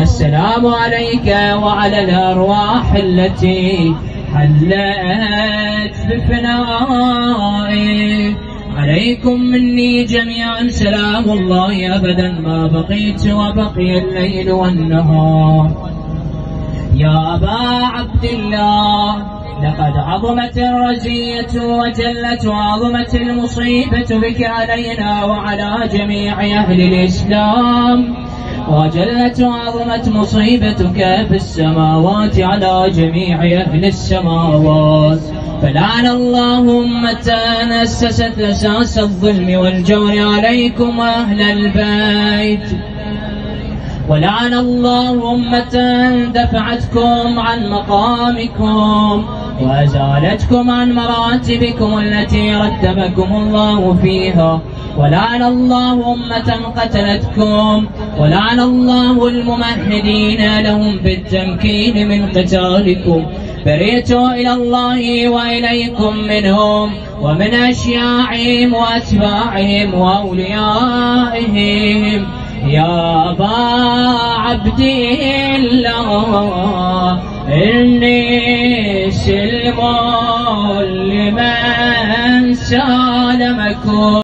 السلام عليك وعلى الأرواح التي حلت بفنائك. عليكم مني جميعا سلام الله أبدا ما بقيت وبقي الليل والنهار. يا أبا عبد الله، لقد عظمت الرزية وجلت وعظمت المصيبة بك علينا وعلى جميع أهل الإسلام، وجلت وعظمت مصيبتك في السماوات على جميع أهل السماوات. فلعن الله أمة أسست أساس الظلم والجور عليكم أهل البيت، ولعن الله أمة دفعتكم عن مقامكم وأزالتكم عن مراتبكم التي رتبكم الله فيها، ولعن الله أمة قتلتكم، ولعن الله الممهدين لهم بالتمكين من قتالكم. برئت إلى الله وإليكم منهم ومن أشياعهم وأتباعهم وأوليائهم. يا أبا عبد الله، إني سلم لمن سالمكم.